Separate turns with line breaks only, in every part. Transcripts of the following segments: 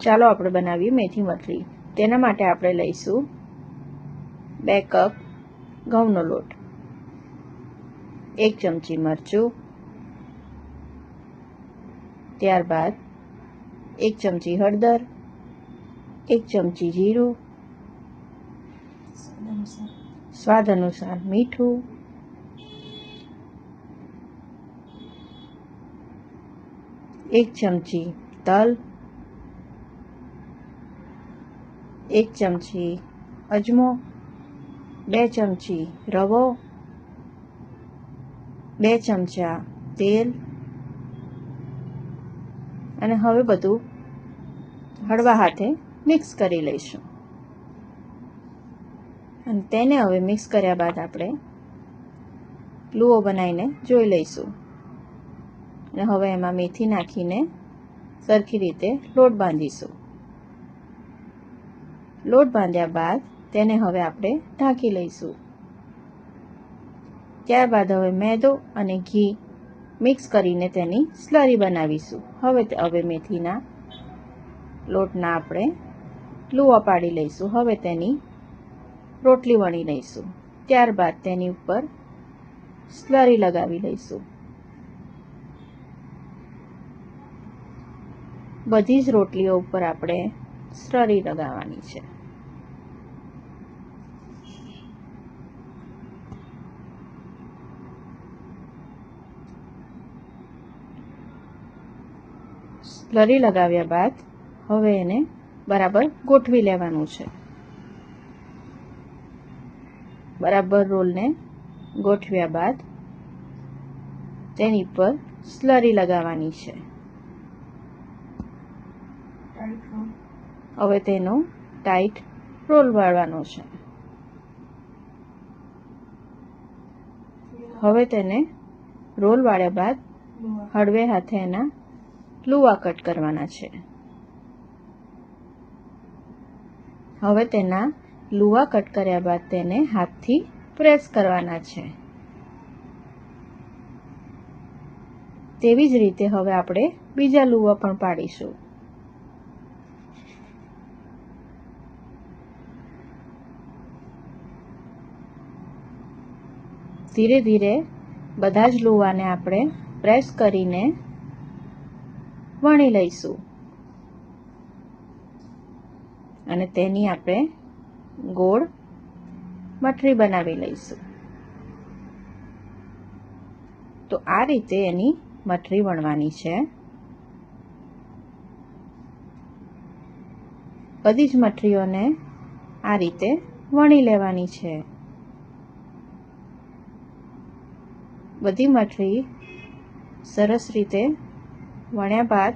ચાલો આપણે બનાવીએ મેથી મઠરી। તેના માટે આપણે લઈશું 2 કપ ઘઉંનો લોટ, 1 ચમચી મરચું, ત્યારબાદ 1 ચમચી હળદર, 1 ચમચી જીરું, સ્વાદ અનુસાર મીઠું, 1 ચમચી તલ, 1 ચમચી અજમો, 2 ચમચી રવો, 2 ચમચા તેલ અને હવે બધું હળવા હાથે મિક્સ કરી લઈશું। અને તેને હવે મિક્સ કર્યા બાદ આપણે લુઓ બનાવીને જોઈ લઈશું। અને હવે એમાં મેથી નાખીને સરખી રીતે લોટ બાંધીશું। લોટ બાંધ્યા બાદ તેને હવે આપણે ઢાંકી લઈશું। ત્યારબાદ હવે મેદો અને ઘી મિક્સ કરીને તેની સ્લરી બનાવીશું। હવે મેથીના લોટના આપણે લુવા પાડી લઈશું। હવે તેની રોટલી વણી લઈશું। ત્યારબાદ તેની ઉપર સ્લરી લગાવી લઈશું। બધી જ રોટલીઓ ઉપર આપણે સ્લરી લગાવવાની છે। સ્લરી લગાવ્યા બાદ હવે એને બરાબર ગોઠવી લેવાનું છે। બરાબર રોલને ગોઠવ્યા બાદ તેની પર સ્લરી લગાવવાની છે। હવે તેનો ટાઈટ રોલ વાળવાનો છે। હવે તેને રોલ વાળ્યા બાદ હળવે હાથે એના લુવા કટ કરવાના છે। હવે તેના લુવા કટ કર્યા બાદ તેને હાથથી પ્રેસ કરવાના છે। તેવી જ રીતે હવે આપણે બીજા લુવા પણ પાડીશું। ધીરે ધીરે બધા જ લુવાને આપણે પ્રેસ કરીને વણી લઈશું અને તેની આપણે ગોળ મઠરી બનાવી લઈશું। તો આ રીતે એની મઠરી વણવાની છે। બધી જ મઠરીઓને આ રીતે વણી લેવાની છે। બધી મઠરી સરસ રીતે વણ્યા બાદ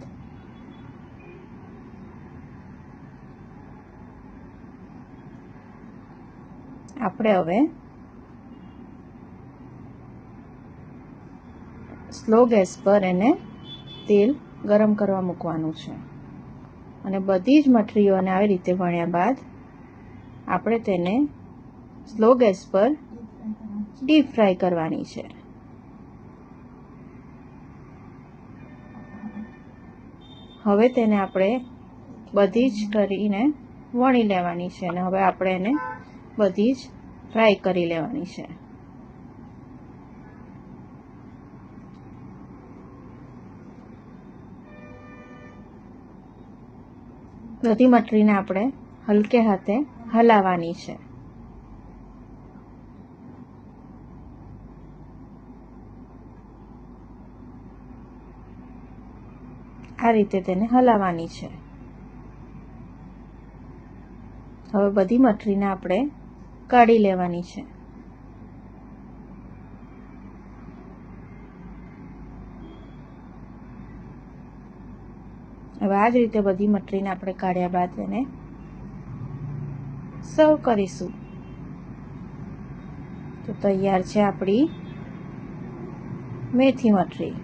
આપણે હવે સ્લો ગેસ પર એને તેલ ગરમ કરવા મૂકવાનું છે અને બધી જ મઠરીઓને આવી રીતે વણ્યા બાદ આપણે તેને સ્લો ગેસ પર ડીપ ફ્રાય કરવાની છે। હવે તેને આપણે બધી જ કરીને વણી લેવાની છે અને હવે આપણે એને બધી જ ફ્રાય કરી લેવાની છે। બધી મઠરીને આપણે હલકે હાથે હલાવવાની છે। આ રીતે તેને હલાવવાની છે। હવે બધી મઠરીને આપણે કાઢી લેવાની છે। હવે આ જ રીતે બધી મઠરીને આપણે કાઢ્યા બાદ તેને સર્વ કરીશું। તો તૈયાર છે આપણી મેથી મઠરી।